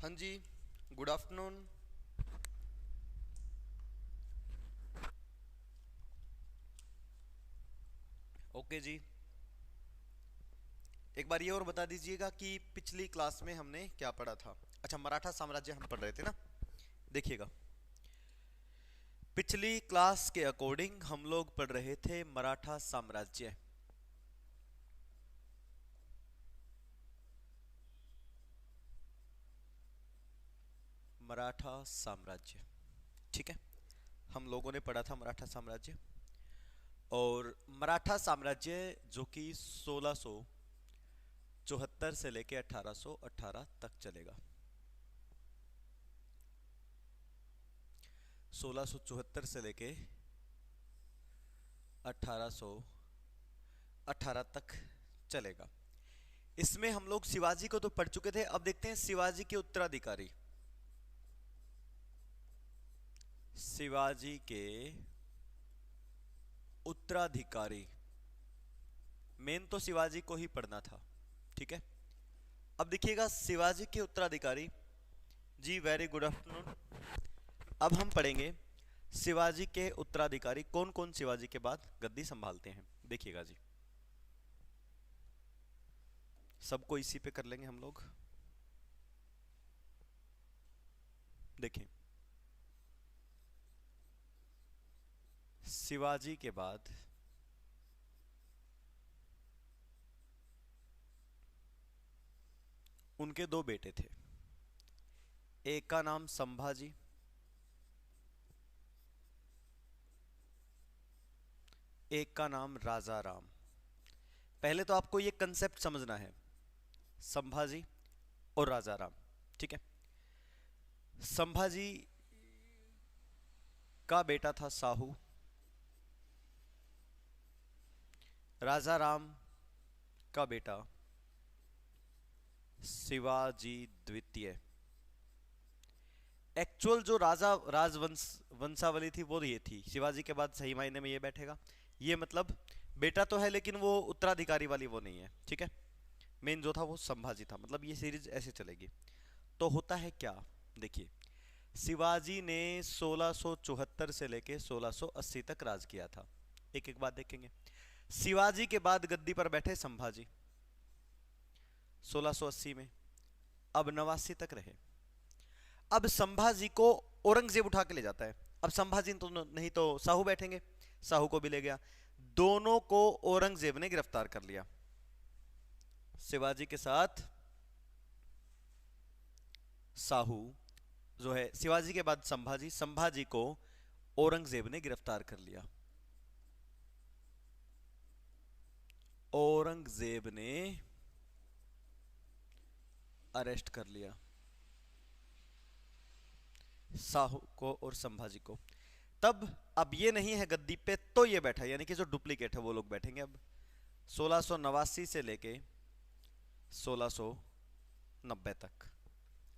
हाँ जी, good afternoon. Okay जी। एक बार ये और बता दीजिएगा कि पिछली क्लास में हमने क्या पढ़ा था। अच्छा, मराठा साम्राज्य हम पढ़ रहे थे ना। देखिएगा, पिछली क्लास के अकॉर्डिंग हम लोग पढ़ रहे थे मराठा साम्राज्य। मराठा साम्राज्य, ठीक है। हम लोगों ने पढ़ा था मराठा साम्राज्य। और मराठा साम्राज्य जो कि 1674 से लेके 1818 तक चलेगा। 1674 से लेके 1818 तक चलेगा। इसमें हम लोग शिवाजी को तो पढ़ चुके थे। अब देखते हैं शिवाजी के उत्तराधिकारी। शिवाजी के उत्तराधिकारी, मेन तो शिवाजी को ही पढ़ना था, ठीक है। अब देखिएगा शिवाजी के उत्तराधिकारी। जी वेरी गुड आफ्टरनून। अब हम पढ़ेंगे शिवाजी के उत्तराधिकारी कौन कौन शिवाजी के बाद गद्दी संभालते हैं। देखिएगा जी, सबको इसी पे कर लेंगे हम लोग। देखें, शिवाजी के बाद उनके दो बेटे थे। एक का नाम संभाजी, एक का नाम राजा राम। पहले तो आपको ये कंसेप्ट समझना है, संभाजी और राजा राम, ठीक है। संभाजी का बेटा था साहू। राजा राम का बेटा शिवाजी द्वितीय। एक्चुअल जो राजवंश वंशावली थी वो ये थी। शिवाजी के बाद सही मायने में ये बैठेगा। ये मतलब बेटा तो है लेकिन वो उत्तराधिकारी वाली वो नहीं है, ठीक है। मेन जो था वो संभाजी था। मतलब ये सीरीज ऐसे चलेगी। तो होता है क्या, देखिए, शिवाजी ने 1674 से लेके 1680 तक राज किया था। एक एक बात देखेंगे। शिवाजी के बाद गद्दी पर बैठे संभाजी 1680 में, अब 89 तक रहे। अब संभाजी को औरंगजेब उठा के ले जाता है। अब संभाजी तो नहीं तो साहू बैठेंगे, साहू को भी ले गया। दोनों को औरंगजेब ने गिरफ्तार कर लिया। शिवाजी के साथ साहू जो है, शिवाजी के बाद संभाजी, संभाजी को औरंगजेब ने गिरफ्तार कर लिया। औरंगजेब ने अरेस्ट कर लिया साहू को और संभाजी को। तब अब ये नहीं है गद्दी पे तो ये बैठा, यानी कि जो डुप्लीकेट है वो लोग बैठेंगे। अब 1689 से लेके 1690 तक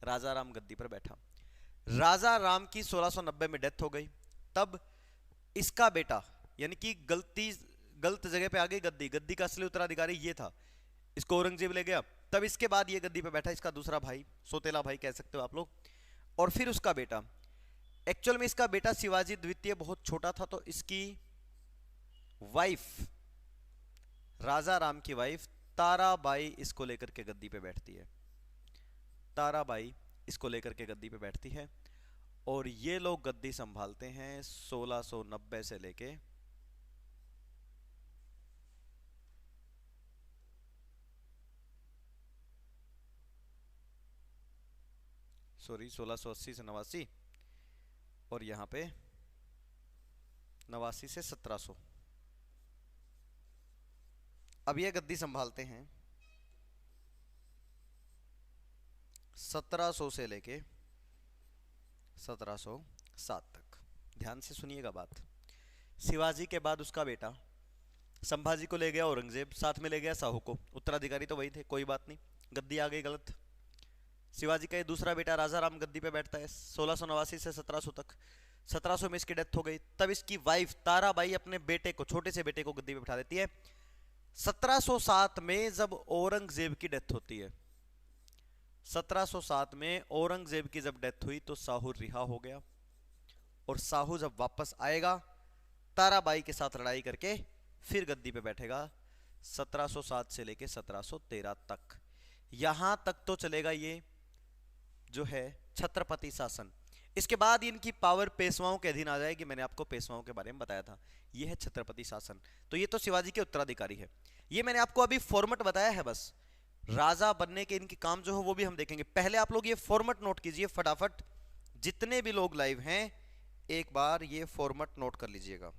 राजा राम गद्दी पर बैठा। राजा राम की 1690 में डेथ हो गई। तब इसका बेटा, यानी कि गलत जगह पे आ गई गद्दी। गद्दी का असली उत्तराधिकारी ये था, इसको औरंगजेब ले गया। तब इसके बाद ये गद्दी पे बैठा इसका दूसरा भाई, सोतेला भाई कह सकते हो आप लोग, और फिर उसका बेटा। एक्चुअल में इसका बेटा शिवाजी द्वितीय बहुत छोटा था, तो इसकी वाइफ, राजा राम की वाइफ ताराबाई इसको लेकर के गद्दी पे बैठती है। ताराबाई इसको लेकर के गद्दी पे बैठती है और ये लोग गद्दी संभालते हैं 1690 से लेके 1680 से 89, और यहां पे 89 से 1700। अब ये गद्दी संभालते हैं 1700 से लेके 1707 तक। ध्यान से सुनिएगा बात। शिवाजी के बाद उसका बेटा संभाजी को ले गया औरंगजेब, साथ में ले गया साहू को। उत्तराधिकारी तो वही थे, कोई बात नहीं, गद्दी आ गई गलत। शिवाजी का ये दूसरा बेटा राजा राम गद्दी पे बैठता है 1689 से 1700 तक। 1700 में इसकी डेथ हो गई। तब इसकी वाइफ ताराबाई अपने बेटे को, छोटे से बेटे को गद्दी पे बैठा देती है। 1707 में जब औरंगजेब की डेथ होती है, 1707 में औरंगजेब की जब डेथ हुई तो साहू रिहा हो गया, और साहू जब वापस आएगा ताराबाई के साथ लड़ाई करके फिर गद्दी पे बैठेगा। 1707 से लेके 1713 तक, यहां तक तो चलेगा ये जो है छत्रपति शासन। इसके बाद इनकी पावर पेशवाओं के अधीन आ जाएगी। मैंने आपको पेशवाओं के बारे में बताया था। ये है छत्रपति शासन। तो ये तो शिवाजी के उत्तराधिकारी है। ये मैंने आपको अभी फॉर्मेट बताया है बस। राजा बनने के इनके काम जो हो वो भी हम देखेंगे। पहले आप लोग ये फॉर्मेट नोट कीजिए फटाफट। जितने भी लोग लाइव हैं एक बार ये फॉर्मेट नोट कर लीजिएगा।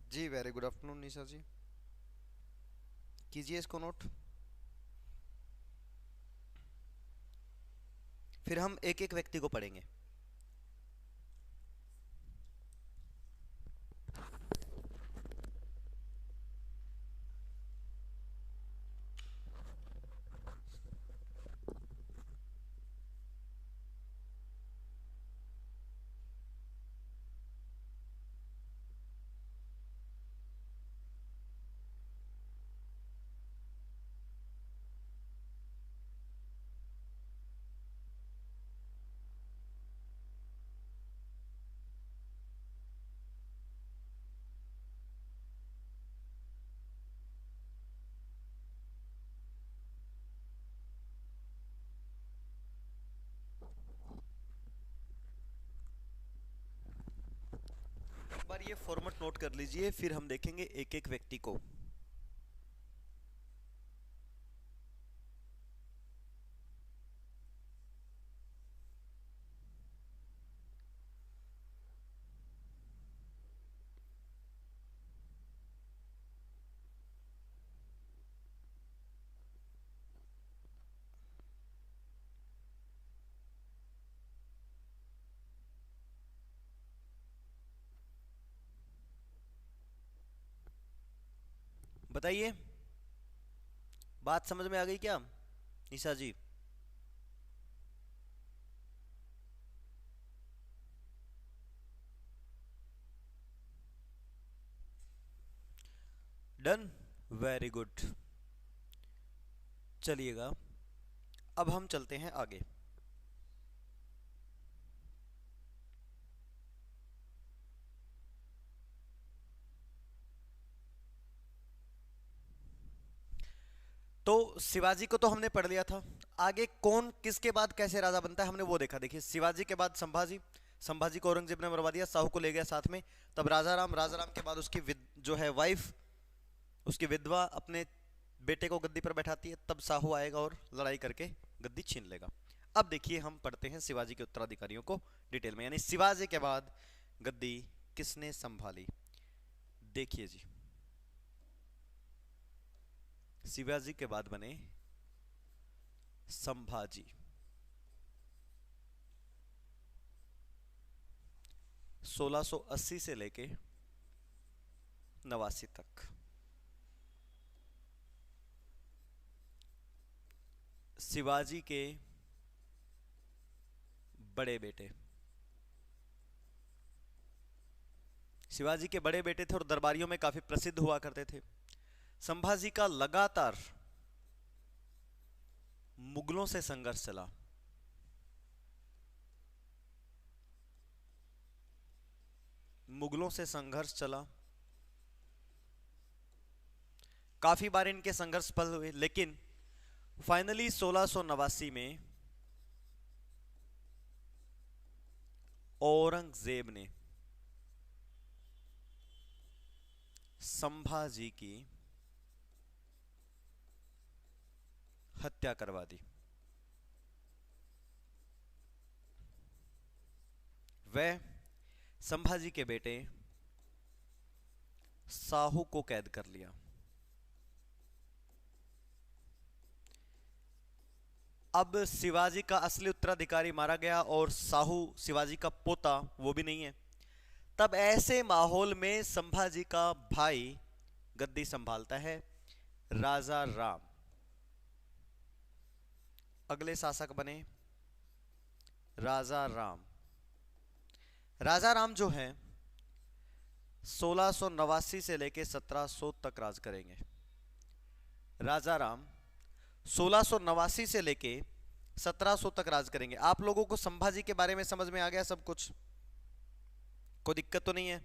जी वेरी गुड आफ्टरनून निशा जी, कीजिए इसको नोट। फिर हम एक एक व्यक्ति को पढ़ेंगे। एक बार ये फॉर्मेट नोट कर लीजिए, फिर हम देखेंगे एक एक व्यक्ति को। बताइए, बात समझ में आ गई क्या Nisha ji? Done, very good. चलिएगा अब हम चलते हैं आगे। तो शिवाजी को तो हमने पढ़ लिया था। आगे कौन किसके बाद कैसे राजा बनता है हमने वो देखा। देखिए शिवाजी के बाद संभाजी, संभाजी को औरंगजेब ने मरवा दिया, साहू को ले गया साथ में। तब राजाराम, राजाराम के बाद उसकी जो है वाइफ, उसकी विधवा अपने बेटे को गद्दी पर बैठाती है। तब साहू आएगा और लड़ाई करके गद्दी छीन लेगा। अब देखिए हम पढ़ते हैं शिवाजी के उत्तराधिकारियों को डिटेल में, यानी शिवाजी के बाद गद्दी किसने संभाली। देखिए जी, शिवाजी के बाद बने संभाजी। 1680 से लेके 89 तक। शिवाजी के बड़े बेटे, शिवाजी के बड़े बेटे थे और दरबारियों में काफी प्रसिद्ध हुआ करते थे। संभाजी का लगातार मुगलों से संघर्ष चला। मुगलों से संघर्ष चला, काफी बार इनके संघर्ष सफल हुए, लेकिन फाइनली 1689 में औरंगजेब ने संभाजी की हत्या करवा दी। वह संभाजी के बेटे साहू को कैद कर लिया। अब शिवाजी का असली उत्तराधिकारी मारा गया और साहू शिवाजी का पोता वो भी नहीं है। तब ऐसे माहौल में संभाजी का भाई गद्दी संभालता है, राजा राम। अगले शासक बने राजा राम। राजा राम जो है 1689 से लेके 1700 तक राज करेंगे। राजा राम 1689 से लेके 1700 तक राज करेंगे। आप लोगों को संभाजी के बारे में समझ में आ गया सब कुछ? कोई दिक्कत तो नहीं है?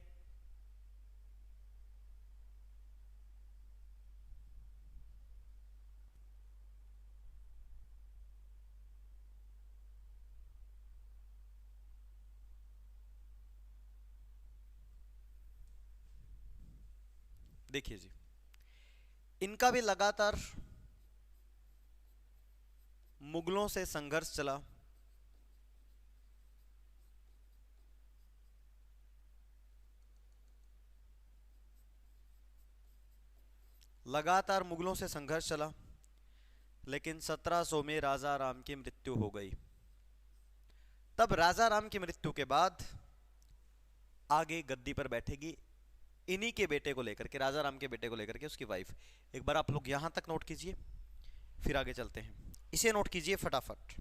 देखिए जी, इनका भी लगातार मुगलों से संघर्ष चला। लगातार मुगलों से संघर्ष चला, लेकिन 1700 में राजा राम की मृत्यु हो गई। तब राजा राम की मृत्यु के बाद आगे गद्दी पर बैठेगी इन्हीं के बेटे को लेकर के, राजा राम के बेटे को लेकर के उसकी वाइफ। एक बार आप लोग यहां तक नोट कीजिए, फिर आगे चलते हैं। इसे नोट कीजिए फटाफट।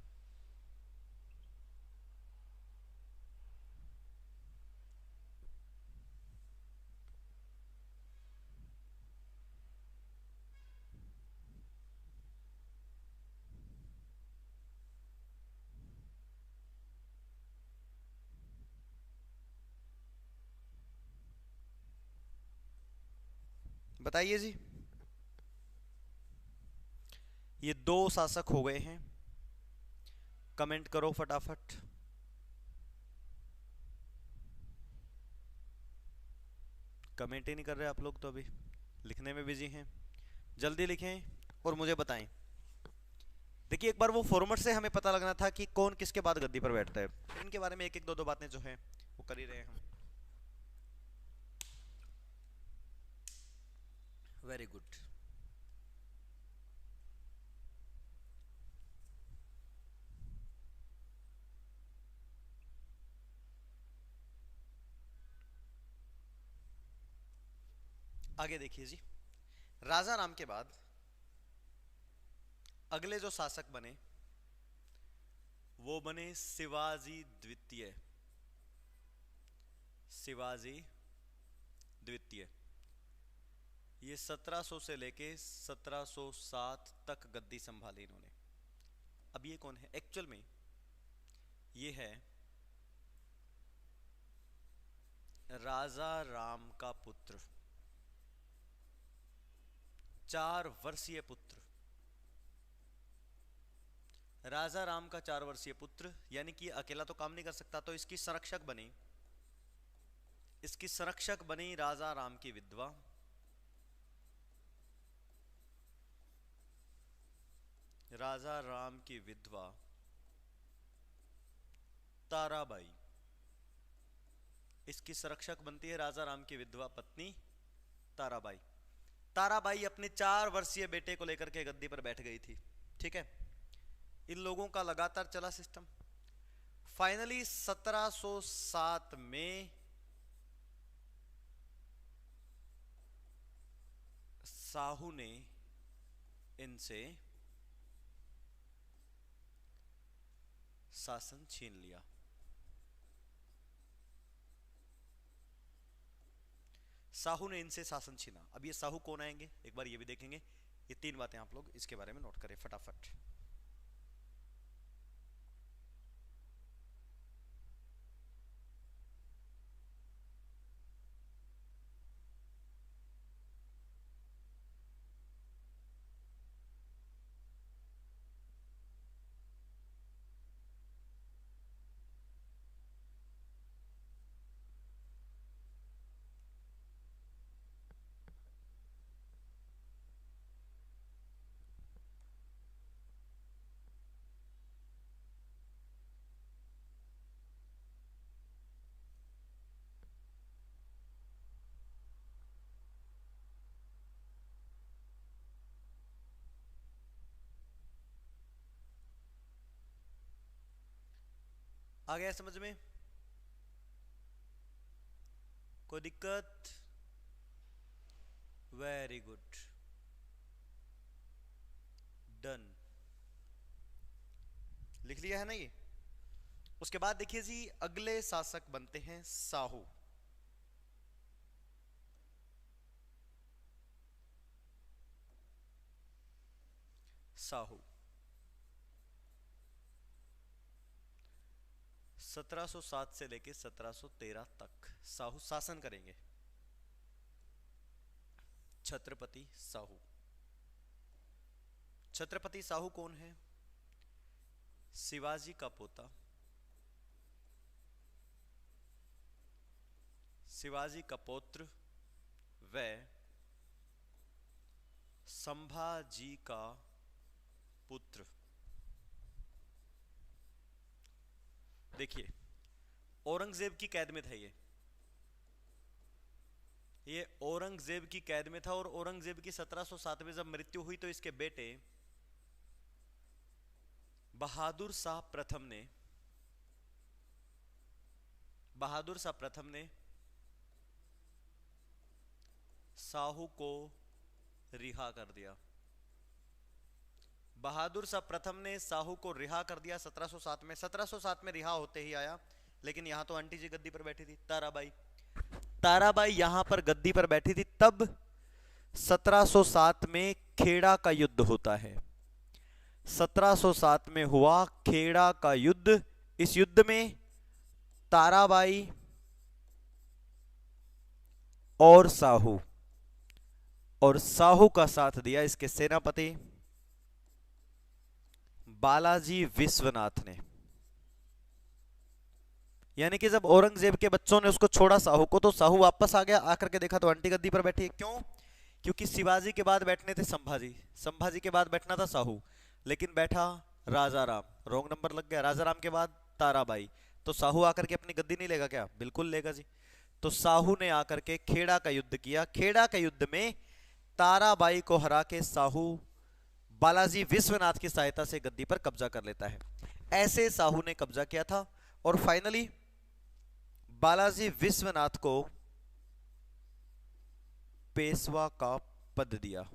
बताइए जी, ये दो शासक हो गए हैं। कमेंट करो फटाफट। कमेंट ही नहीं कर रहे आप लोग, तो अभी लिखने में बिजी हैं। जल्दी लिखें और मुझे बताएं। देखिए, एक बार वो फॉर्मेट से हमें पता लगना था कि कौन किसके बाद गद्दी पर बैठता है। इनके बारे में एक एक दो दो बातें जो हैं वो कर ही रहे हैं हम। Very good. आगे देखिए जी, राजा राम के बाद अगले जो शासक बने वो बने शिवाजी द्वितीय। शिवाजी द्वितीय ये 1700 से लेके 1707 तक गद्दी संभाली इन्होंने। अब ये कौन है एक्चुअल में? ये है राजा राम का पुत्र, 4 वर्षीय पुत्र। राजा राम का 4 वर्षीय पुत्र, यानी कि अकेला तो काम नहीं कर सकता, तो इसकी संरक्षक बनी, इसकी संरक्षक बनी राजा राम की विधवा। राजा राम की विधवा ताराबाई, इसकी संरक्षक बनती है राजा राम की विधवा पत्नी ताराबाई। ताराबाई अपने 4 वर्षीय बेटे को लेकर के गद्दी पर बैठ गई थी। ठीक है, इन लोगों का लगातार चला सिस्टम। फाइनली 1707 में साहू ने इनसे शासन छीन लिया। साहू ने इनसे शासन छीना। अब ये साहू कौन आएंगे एक बार ये भी देखेंगे। ये 3 बातें आप लोग इसके बारे में नोट करें फटाफट। आ गया समझ में? कोई दिक्कत? Very good, done. लिख लिया है ना ये? उसके बाद देखिए जी, अगले शासक बनते हैं साहू। साहू 1707 से लेके 1713 तक साहू शासन करेंगे। छत्रपति साहू। छत्रपति साहू कौन है? शिवाजी का पोता, शिवाजी का पौत्र व संभाजी का पुत्र। देखिए, औरंगजेब की कैद में था ये औरंगजेब की कैद में था, और औरंगजेब की 1707 में जब मृत्यु हुई तो इसके बेटे बहादुर शाह प्रथम ने साहू को रिहा कर दिया। बहादुर शाह प्रथम ने साहू को रिहा कर दिया 1707 में। 1707 में रिहा होते ही आया, लेकिन यहां तो आंटी जी गद्दी पर बैठी थी, ताराबाई यहां पर गद्दी पर बैठी थी। तब 1707 में खेड़ा का युद्ध होता है। 1707 में हुआ खेड़ा का युद्ध। इस युद्ध में ताराबाई और साहू का साथ दिया इसके सेनापति बालाजी विश्वनाथ ने। यानी कि जब औरंगजेब के बच्चों ने उसको छोड़ा साहू को, तो साहू वापस आ गया। आकर के देखा तो आंटी गद्दी पर बैठी है। क्यों? क्योंकि शिवाजी के बाद बैठने थे संभाजी के बाद बैठना था साहू, लेकिन बैठा राजा राम। रॉन्ग नंबर लग गया। राजा राम के बाद ताराबाई, तो साहू आकर के अपनी गद्दी नहीं लेगा क्या? बिल्कुल लेगा जी। तो साहू ने आकर के खेड़ा का युद्ध किया। खेड़ा के युद्ध में ताराबाई को हरा के साहू बालाजी विश्वनाथ की सहायता से गद्दी पर कब्जा कर लेता है। ऐसे साहू ने कब्जा किया था, और फाइनली बालाजी विश्वनाथ को पेशवा का पद दिया।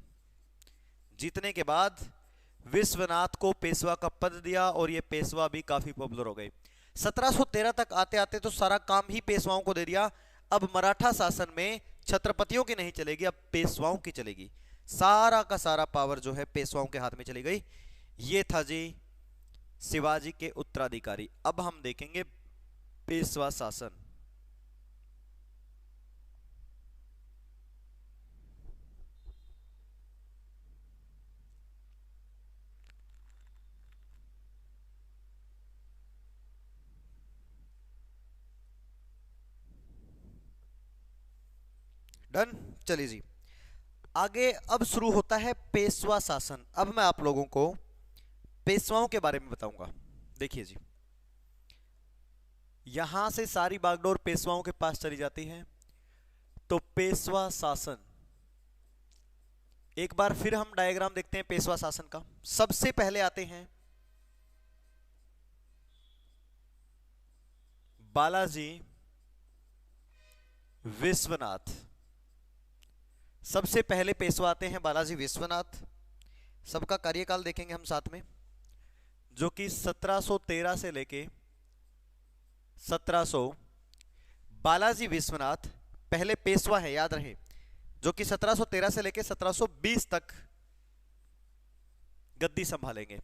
जीतने के बाद विश्वनाथ को पेशवा का पद दिया, और ये पेशवा भी काफी पॉपुलर हो गए। 1713 तक आते आते तो सारा काम ही पेशवाओं को दे दिया। अब मराठा शासन में छत्रपतियों की नहीं चलेगी, अब पेशवाओं की चलेगी। सारा का सारा पावर जो है पेशवाओं के हाथ में चली गई। ये था जी शिवाजी के उत्तराधिकारी। अब हम देखेंगे पेशवा शासन। डन। चलिए जी, आगे अब शुरू होता है पेशवा शासन। अब मैं आप लोगों को पेशवाओं के बारे में बताऊंगा। देखिए जी, यहां से सारी बागडोर पेशवाओं के पास चली जाती है। तो पेशवा शासन, एक बार फिर हम डायग्राम देखते हैं पेशवा शासन का। सबसे पहले आते हैं बालाजी विश्वनाथ। सबसे पहले पेशवा आते हैं बालाजी विश्वनाथ। सबका कार्यकाल देखेंगे हम साथ में, जो कि 1713 से लेके 1700। बालाजी विश्वनाथ पहले पेशवा है, याद रहे, जो कि 1713 से लेके 1720 तक गद्दी संभालेंगे।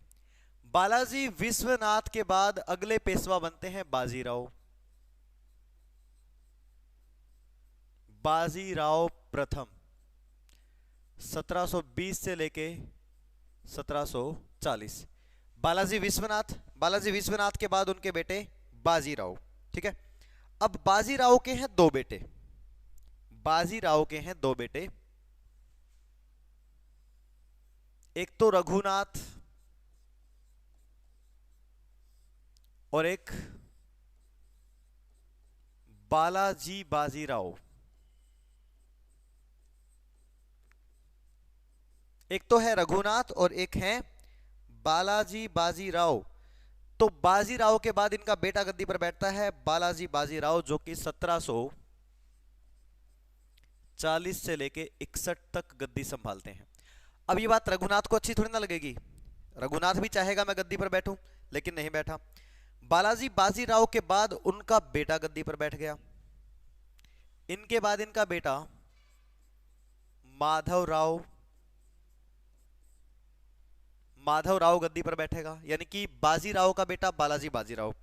बालाजी विश्वनाथ के बाद अगले पेशवा बनते हैं बाजीराव प्रथम। 1720 से लेके 1740। बालाजी विश्वनाथ के बाद उनके बेटे बाजीराव। ठीक है। अब बाजीराव के हैं दो बेटे। एक तो रघुनाथ और एक बालाजी बाजीराव। एक तो है रघुनाथ और एक है बालाजी बाजीराव। तो बाजीराव के बाद इनका बेटा गद्दी पर बैठता है बालाजी बाजीराव, जो कि 1740 से लेके 61 तक गद्दी संभालते हैं। अब ये बात रघुनाथ को अच्छी थोड़ी ना लगेगी, रघुनाथ भी चाहेगा मैं गद्दी पर बैठूं, लेकिन नहीं बैठा। बालाजी बाजीराव के बाद उनका बेटा गद्दी पर बैठ गया, इनके बाद इनका बेटा माधवराव माधवराव गद्दी पर बैठेगा, यानी कि बाजीराव का बेटा बालाजी बाजीराव,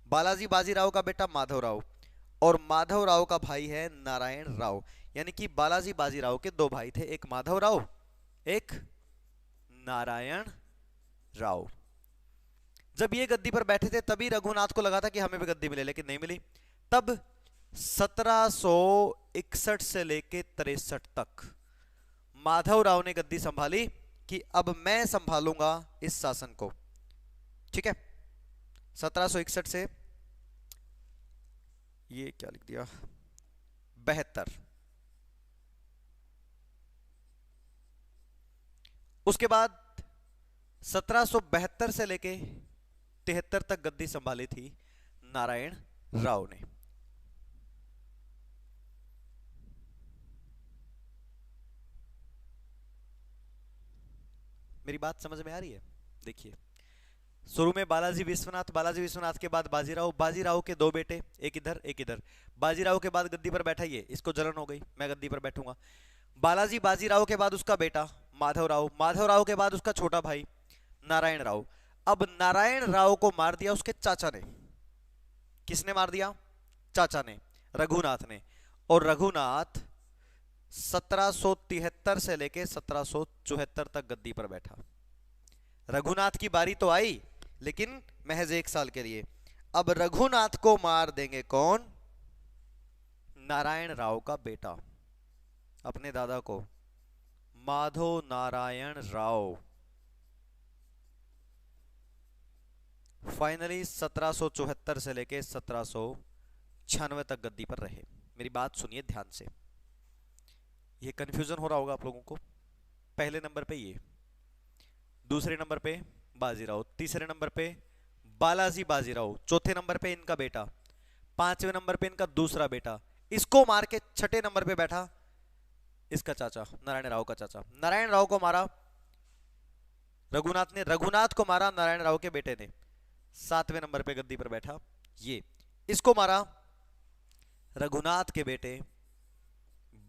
बालाजी बाजीराव का बेटा माधवराव, और माधवराव का भाई है नारायण राव। यानी कि बालाजी बाजीराव के दो भाई थे, एक माधवराव एक नारायण राव। जब ये गद्दी पर बैठे थे तभी रघुनाथ को लगा था कि हमें भी गद्दी मिले, लेकिन नहीं मिली। तब 1761 से लेके 63 तक माधवराव ने गद्दी संभाली कि अब मैं संभालूंगा इस शासन को। ठीक है, 1761 से ये क्या लिख दिया 72, उसके बाद 1772 से लेके 73 तक गद्दी संभाली थी नारायण राव ने। मेरी बात समझ में आ रही है? देखिए, शुरू में बालाजी विश्वनाथ के बाद बाजीराव, बाजीराव के दो बेटे, एक इधर एक इधर। बाजीराव के बाद गद्दी पर बैठा ये, इसको जलन हो गई, मैं गद्दी पर बैठूंगा। बालाजी बाजीराव के बाद उसका बेटा माधवराव, माधवराव के बाद उसका छोटा भाई नारायण राव। अब नारायण राव को मार दिया उसके चाचा ने। किसने मार दिया? चाचा ने, रघुनाथ ने। और रघुनाथ 1773 से लेके 1774 तक गद्दी पर बैठा। रघुनाथ की बारी तो आई, लेकिन महज 1 साल के लिए। अब रघुनाथ को मार देंगे कौन? नारायण राव का बेटा, अपने दादा को, माधव नारायण राव। फाइनली 1774 से लेके 1796 तक गद्दी पर रहे। मेरी बात सुनिए ध्यान से, ये कंफ्यूजन हो रहा होगा आप लोगों को। पहले नंबर पे ये, दूसरे नंबर पे बाजीराव, तीसरे नंबर पे बालाजी बाजीराव, चौथे नंबर पे इनका बेटा, पांचवें नंबर पे इनका दूसरा बेटा। इसको मार के छठे नंबर पे बैठा इसका चाचा, नारायण राव का चाचा। नारायण राव को मारा रघुनाथ ने, रघुनाथ को मारा नारायण राव के बेटे ने। 7वें नंबर पे गद्दी पर बैठा ये, इसको मारा रघुनाथ के बेटे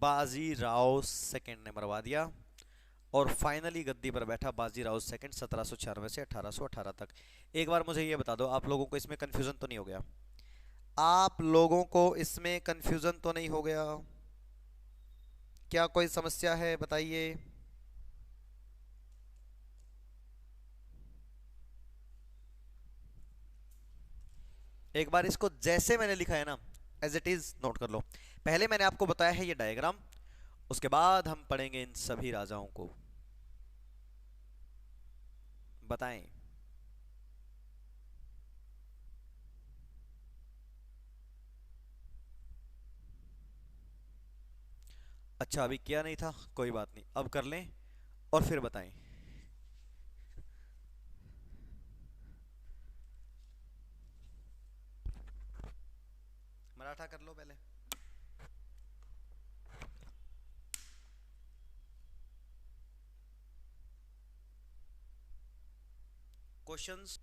बाजीराव सेकंड ने मरवा दिया। और फाइनली गद्दी पर बैठा बाजीराव सेकंड 1796 से 1818 तक। एक बार मुझे ये बता दो, आप लोगों को इसमें कंफ्यूजन तो नहीं हो गया? आप लोगों को इसमें कंफ्यूजन तो नहीं हो गया? क्या कोई समस्या है? बताइए। एक बार इसको जैसे मैंने लिखा है ना, एज इट इज नोट कर लो। पहले मैंने आपको बताया है ये डायग्राम, उसके बाद हम पढ़ेंगे इन सभी राजाओं को। बताएं। अच्छा, अभी किया नहीं था, कोई बात नहीं, अब कर लें और फिर बताएं। मराठा कर लो पहले। क्वेश्चंस?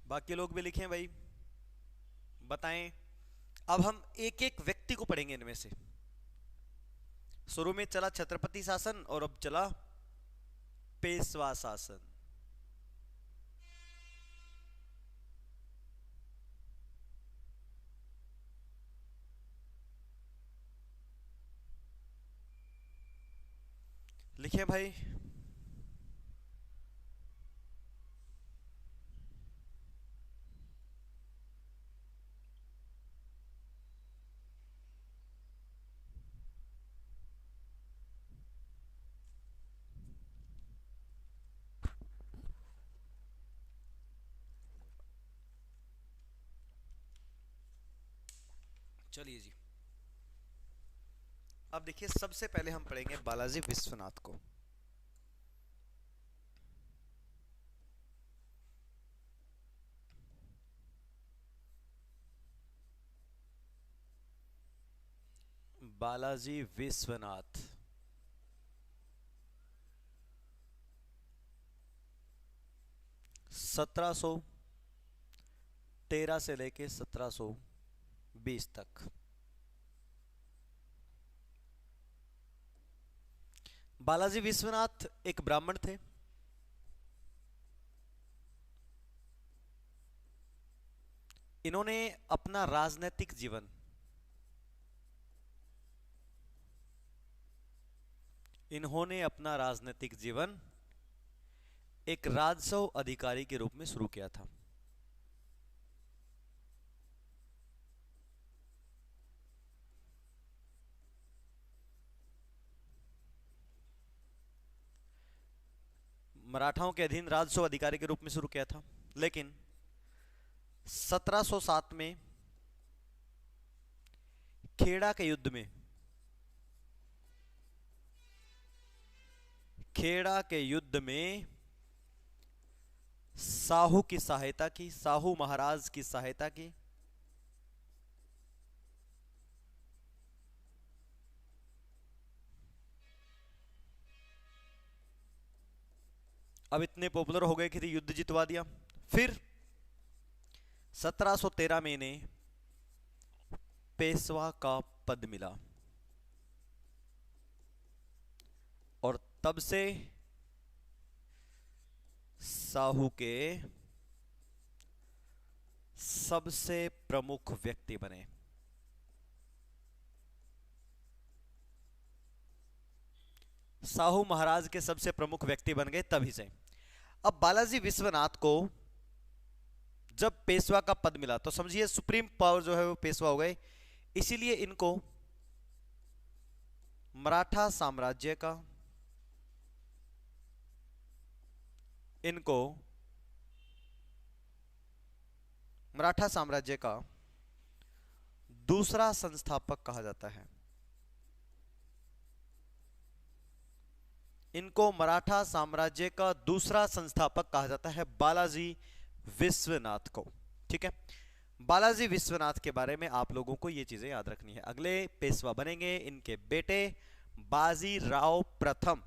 बाकी लोग भी लिखें भाई, बताएं। अब हम एक एक व्यक्ति को पढ़ेंगे इनमें से। शुरू में चला छत्रपति शासन और अब चला पेशवा शासन। लिखें भाई। चलिए जी, अब देखिए सबसे पहले हम पढ़ेंगे बालाजी विश्वनाथ को। बालाजी विश्वनाथ 1713 से लेके 1720 तक। बालाजी विश्वनाथ एक ब्राह्मण थे। इन्होंने अपना राजनीतिक जीवन एक राजस्व अधिकारी के रूप में शुरू किया था। मराठाओं के अधीन राजस्व अधिकारी के रूप में शुरू किया था, लेकिन 1707 में खेड़ा के युद्ध में साहू महाराज की सहायता की। अब इतने पॉपुलर हो गए कि युद्ध जितवा दिया। फिर 1713 में इन्हें पेशवा का पद मिला और तब से साहू के सबसे प्रमुख व्यक्ति बने। साहू महाराज के सबसे प्रमुख व्यक्ति बन गए तभी से। अब बालाजी विश्वनाथ को जब पेशवा का पद मिला तो समझिए सुप्रीम पावर जो है वो पेशवा हो गए। इसीलिए इनको मराठा साम्राज्य का दूसरा संस्थापक कहा जाता है। इनको मराठा साम्राज्य का दूसरा संस्थापक कहा जाता है, बालाजी विश्वनाथ को। ठीक है, बालाजी विश्वनाथ के बारे में आप लोगों को ये चीजें याद रखनी है। अगले पेशवा बनेंगे इनके बेटे बाजीराव प्रथम।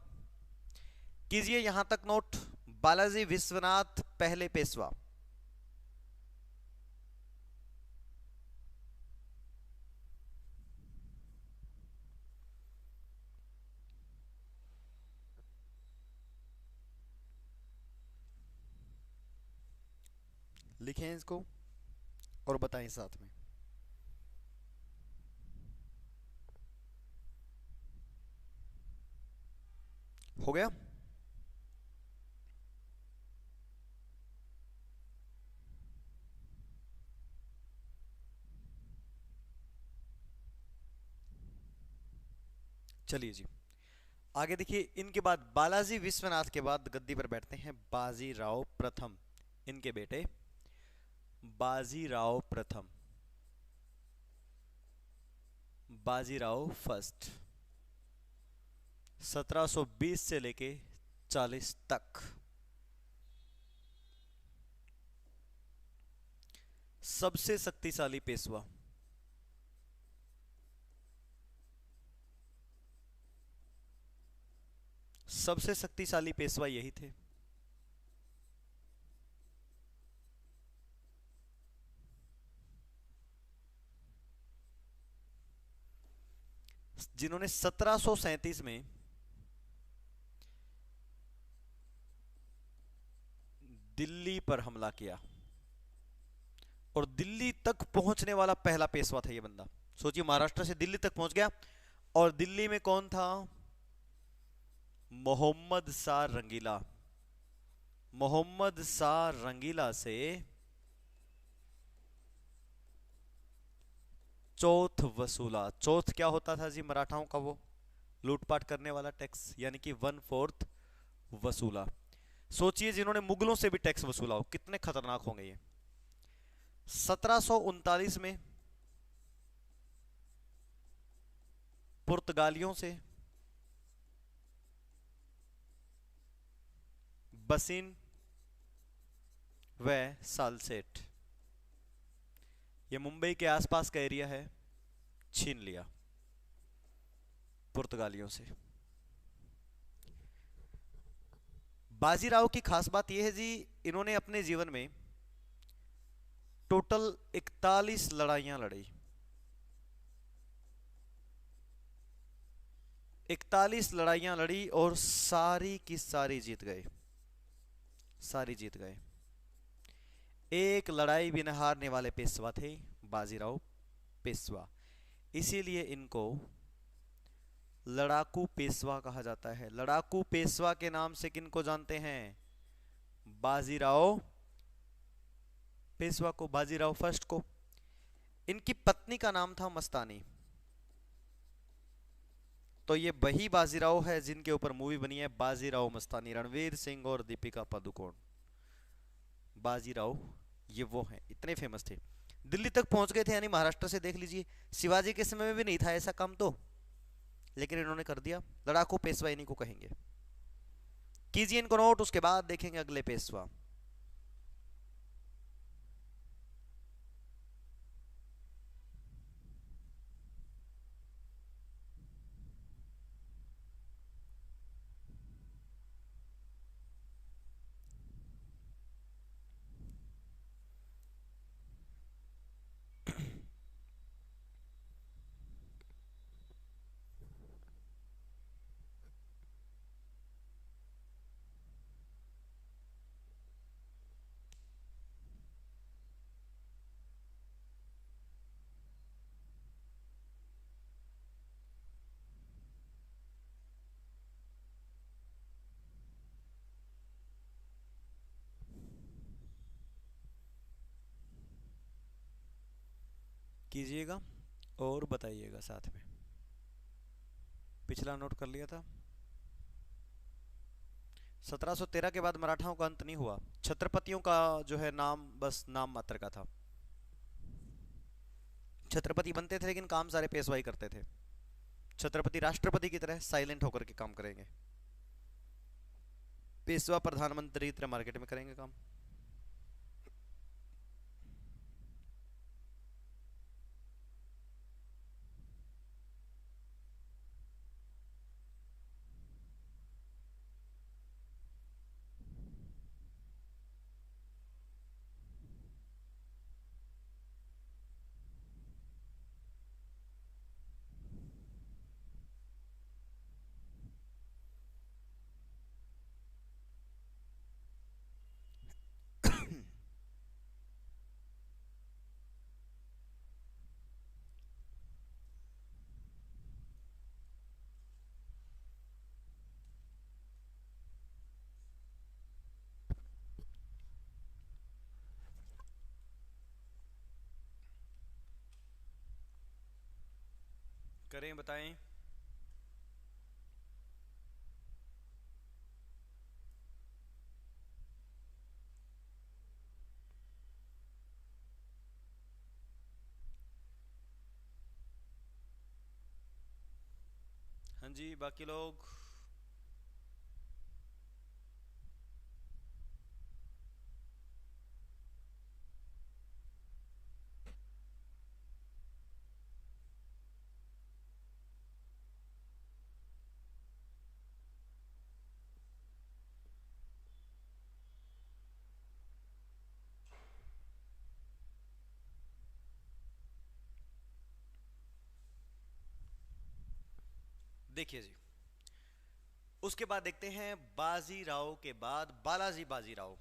कीजिए यहां तक नोट, बालाजी विश्वनाथ पहले पेशवा। लिखें इसको और बताएं साथ में। हो गया? चलिए जी, आगे देखिए। इनके बाद बालाजी विश्वनाथ के बाद गद्दी पर बैठते हैं बाजीराव प्रथम। इनके बेटे बाजीराव प्रथम, बाजीराव फर्स्ट, 1720 से लेके 40 तक सबसे शक्तिशाली पेशवा। सबसे शक्तिशाली पेशवा यही थे। जिन्होंने 1737 में दिल्ली पर हमला किया और दिल्ली तक पहुंचने वाला पहला पेशवा था ये बंदा। सोचिए, महाराष्ट्र से दिल्ली तक पहुंच गया। और दिल्ली में कौन था? मोहम्मद शाह रंगीला। मोहम्मद शाह रंगीला से चौथ वसूला। चौथ क्या होता था जी? मराठाओं का वो लूटपाट करने वाला टैक्स, यानी कि 1/4 वसूला। सोचिए, जिन्होंने मुगलों से भी टैक्स वसूला हो, कितने खतरनाक होंगे ये। 1739 में पुर्तगालियों से बसिन व सालसेट, ये मुंबई के आसपास का एरिया है, छीन लिया पुर्तगालियों से। बाजीराव की खास बात यह है जी, इन्होंने अपने जीवन में टोटल 41 लड़ाइयां लड़ी। 41 लड़ाइयां लड़ी और सारी की सारी जीत गए, सारी जीत गए। एक लड़ाई भी न हारने वाले पेशवा थे बाजीराव पेशवा, इसीलिए इनको लड़ाकू पेशवा कहा जाता है। लड़ाकू पेशवा के नाम से किनको जानते हैं? बाजीराव पेशवा को, बाजीराव फर्स्ट को। इनकी पत्नी का नाम था मस्तानी। तो ये वही बाजीराव है जिनके ऊपर मूवी बनी है बाजीराव मस्तानी, रणवीर सिंह और दीपिका पादुकोण। बाजीराव ये वो हैं, इतने फेमस थे। दिल्ली तक पहुंच गए थे, यानी महाराष्ट्र से देख लीजिए। शिवाजी के समय में भी नहीं था ऐसा काम तो, लेकिन इन्होंने कर दिया। लड़ाकू पेशवा इन्हीं को कहेंगे। कीजिए इनको नोट, उसके बाद देखेंगे अगले पेशवा। कीजिएगा और बताइएगा साथ में। पिछला नोट कर लिया था। 1713 के बाद मराठाओं का अंत नहीं हुआ। छत्रपतियों का जो है नाम बस नाम मात्र का था। छत्रपति बनते थे लेकिन काम सारे पेशवाई करते थे। छत्रपति राष्ट्रपति की तरह साइलेंट होकर के काम करेंगे, पेशवा प्रधानमंत्री तरह मार्केट में करेंगे काम। करें, बताएं। हाँ जी, बाकी लोग। देखिए जी, उसके बाद देखते हैं बाजीराव के बाद बालाजी बाजीराव।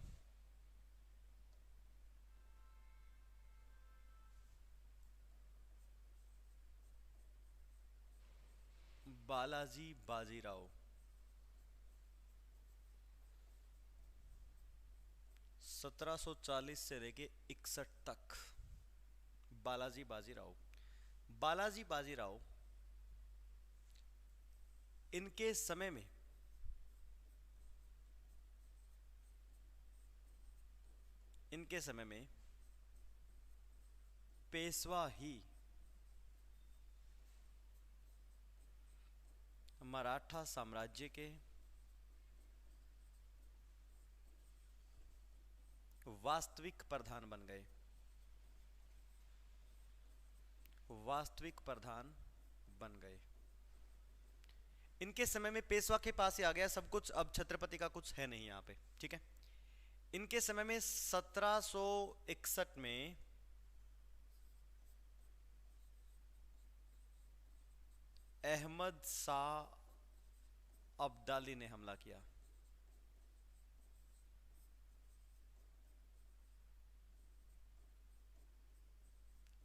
बालाजी बाजीराव 1740 से लेके 61 तक। बालाजी बाजीराव, बालाजी बाजीराव इनके समय में पेशवा ही मराठा साम्राज्य के वास्तविक प्रधान बन गए। वास्तविक प्रधान बन गए। इनके समय में पेशवा के पास ही आ गया सब कुछ, अब छत्रपति का कुछ है नहीं यहाँ पे, ठीक है। इनके समय में 1761 में अहमद शाह अब्दाली ने हमला किया।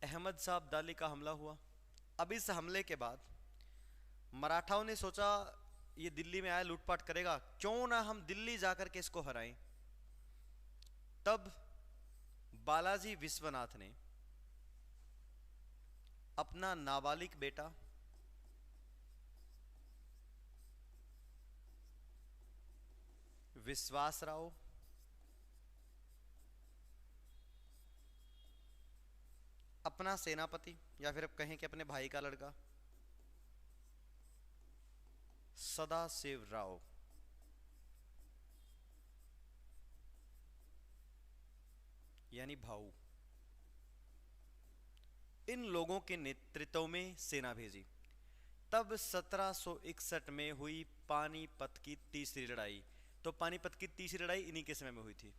अहमद शाह अब्दाली का हमला हुआ। अब इस हमले के बाद मराठाओं ने सोचा ये दिल्ली में आया लूटपाट करेगा, क्यों ना हम दिल्ली जाकर के इसको हराएं। तब बालाजी विश्वनाथ ने अपना नाबालिग बेटा विश्वासराव, अपना सेनापति या फिर अब कहें कि अपने भाई का लड़का सदाशिव राव, यानी भाऊ, इन लोगों के नेतृत्व में सेना भेजी। तब 1761 में हुई पानीपत की तीसरी लड़ाई। तो पानीपत की तीसरी लड़ाई इन्हीं के समय में हुई थी।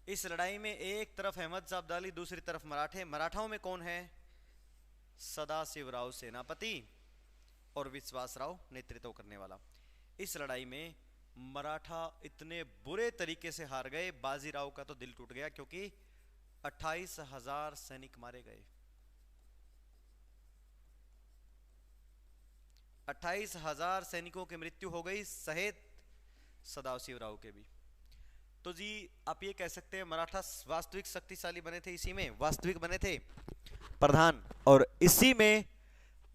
इस लड़ाई में एक तरफ अहमद शाह अब्दाली, दूसरी तरफ मराठे। मराठाओं में कौन है? सदाशिवराव सेनापति और विश्वासराव नेतृत्व करने वाला। इस लड़ाई में मराठा इतने बुरे तरीके से हार गए, बाजीराव का तो दिल टूट गया, क्योंकि 28,000 सैनिक मारे गए। 28,000 सैनिकों की मृत्यु हो गई, सहित सदाशिवराव के भी। तो जी आप ये कह सकते हैं मराठा वास्तविक शक्तिशाली बने थे, इसी में वास्तविक बने थे प्रधान, और इसी में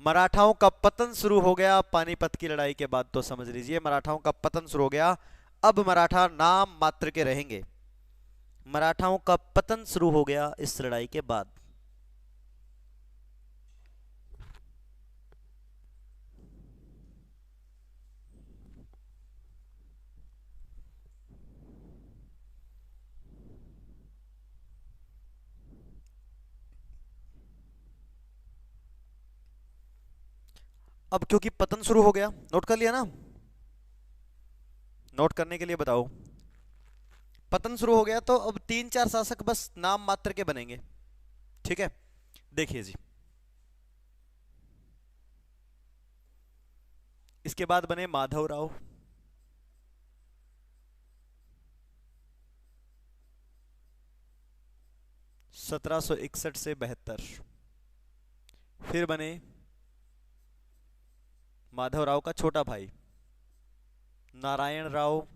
मराठाओं का पतन शुरू हो गया पानीपत की लड़ाई के बाद। तो समझ लीजिए मराठाओं का पतन शुरू हो गया। अब मराठा नाम मात्र के रहेंगे। मराठाओं का पतन शुरू हो गया इस लड़ाई के बाद। अब क्योंकि पतन शुरू हो गया, नोट कर लिया ना? नोट करने के लिए बताओ। पतन शुरू हो गया तो अब 3-4 शासक बस नाम मात्र के बनेंगे, ठीक है। देखिए जी, इसके बाद बने माधवराव, सत्रह सौ 61 से 72। फिर बने माधवराव का छोटा भाई नारायण राव,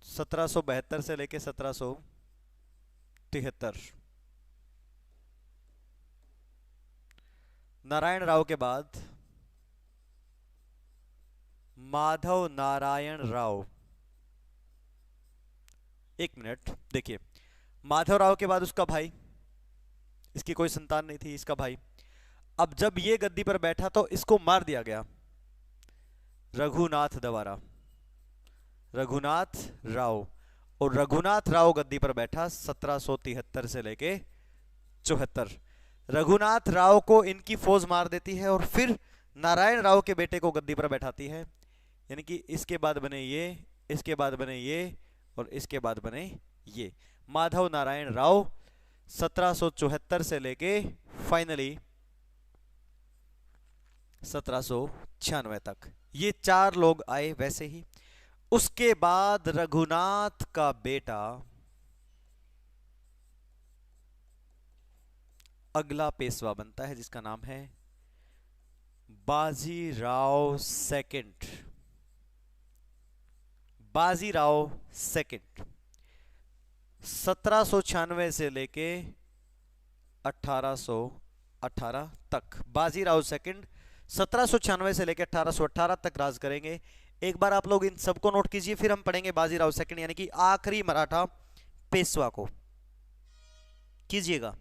1772 से लेके 1773। नारायण राव के बाद माधव नारायण राव। एक मिनट देखिए, माधव राव के बाद उसका भाई, इसकी कोई संतान नहीं थी, इसका भाई। अब जब ये गद्दी पर बैठा तो इसको मार दिया गया रघुनाथ द्वारा, रघुनाथ राव। और रघुनाथ राव गद्दी पर बैठा 1773 से लेके 74। रघुनाथ राव को इनकी फौज मार देती है और फिर नारायण राव के बेटे को गद्दी पर बैठाती है। यानी कि इसके बाद बने ये, इसके बाद बने ये, और इसके बाद बने ये। माधव नारायण राव 1774 से लेके फाइनली 1796 तक ये 4 लोग आए। वैसे ही उसके बाद रघुनाथ का बेटा अगला पेशवा बनता है, जिसका नाम है बाजीराव सेकंड। बाजीराव सेकंड 1796 से लेके 1818 तक। बाजीराव सेकंड 1796 से लेकर 1818 तक राज करेंगे। एक बार आप लोग इन सबको नोट कीजिए, फिर हम पढ़ेंगे बाजीराव सेकंड यानी कि आखिरी मराठा पेशवा को। कीजिएगा।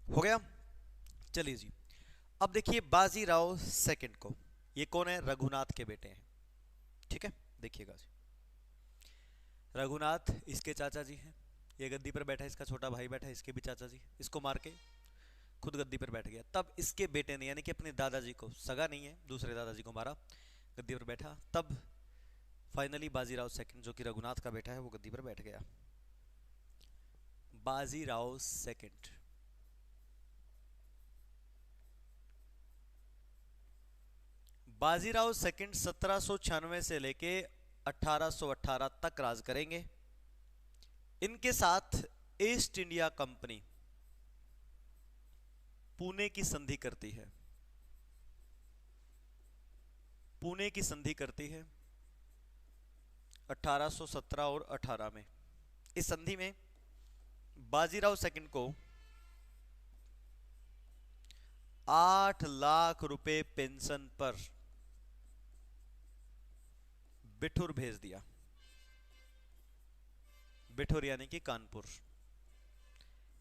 हो गया। चलिए जी, अब देखिए बाजीराव सेकंड को, ये कौन है? रघुनाथ के बेटे हैं, ठीक है। देखिएगा जी, रघुनाथ इसके चाचा जी हैं, ये गद्दी पर बैठा है, इसका छोटा भाई बैठा है, इसके भी चाचा जी, इसको मार के खुद गद्दी पर बैठ गया। तब इसके बेटे ने, यानी कि अपने दादाजी को, सगा नहीं है, दूसरे दादाजी को मारा, गद्दी पर बैठा। तब फाइनली बाजीराव सेकंड, जो कि रघुनाथ का बेटा है, वो गद्दी पर बैठ गया। बाजीराव सेकंड, बाजीराव सेकंड 1796 से लेके 1818 तक राज करेंगे। इनके साथ ईस्ट इंडिया कंपनी पुणे की संधि करती है, पुणे की संधि करती है 1817 और 18 में। इस संधि में बाजीराव सेकंड को 8 लाख रुपए पेंशन पर बिठूर भेज दिया। बिठूर यानी कि कानपुर,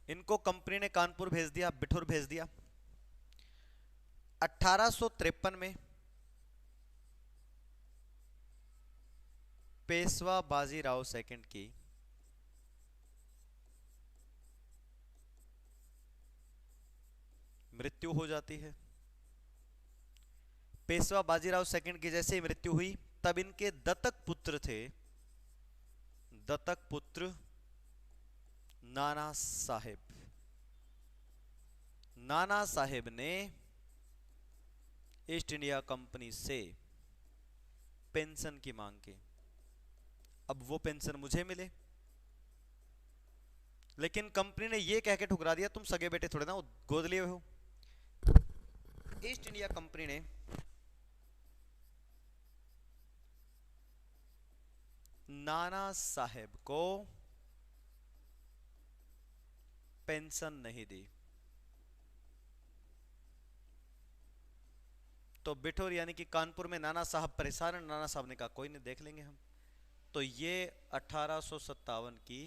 इनको कंपनी ने कानपुर भेज दिया, बिठूर भेज दिया। 1853 में पेशवा बाजीराव सेकंड की मृत्यु हो जाती है। पेशवा बाजीराव सेकंड की जैसे ही मृत्यु हुई, तब इनके दत्तक पुत्र थे, दत्तक पुत्र नाना साहेब। नाना साहेब ने ईस्ट इंडिया कंपनी से पेंशन की मांग की। अब वो पेंशन मुझे मिले, लेकिन कंपनी ने ये कह के ठुकरा दिया, तुम सगे बेटे थोड़े ना गोद लिए हो। ईस्ट इंडिया कंपनी ने नाना साहेब को पेंशन नहीं दी। तो बिठौर यानी कि कानपुर में नाना साहब परेशान है। नाना साहब ने कहा कोई नहीं, देख लेंगे हम। तो ये 1857 की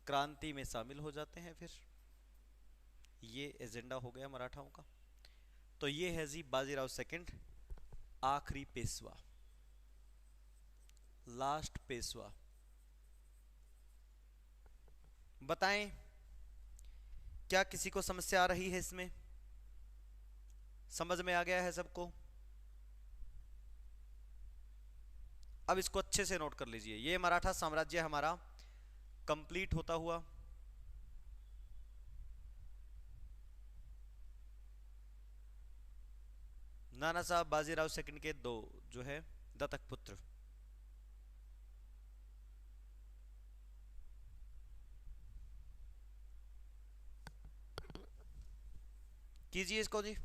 क्रांति में शामिल हो जाते हैं। फिर ये एजेंडा हो गया मराठाओं का। तो ये है जी बाजीराव सेकंड, आखिरी पेशवा, लास्ट पेशवा। बताएं क्या किसी को समस्या आ रही है इसमें? समझ में आ गया है सबको? अब इसको अच्छे से नोट कर लीजिए। ये मराठा साम्राज्य हमारा कंप्लीट होता हुआ नाना साहब बाजीराव सेकंड के दो जो है दत्तक पुत्र, कीजिए इसको जी।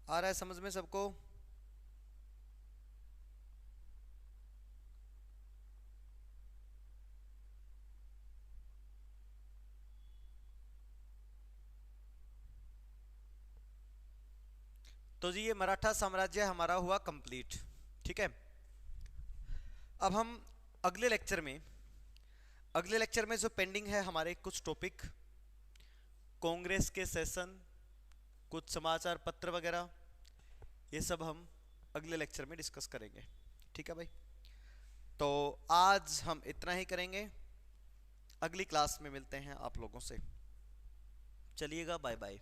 आ रहा है समझ में सबको? तो जी ये मराठा साम्राज्य हमारा हुआ कंप्लीट, ठीक है। अब हम अगले लेक्चर में, जो पेंडिंग है हमारे कुछ टॉपिक, कांग्रेस के सेशन, कुछ समाचार पत्र वगैरह, ये सब हम अगले लेक्चर में डिस्कस करेंगे, ठीक है भाई। तो आज हम इतना ही करेंगे, अगली क्लास में मिलते हैं आप लोगों से। चलिएगा, बाय बाय।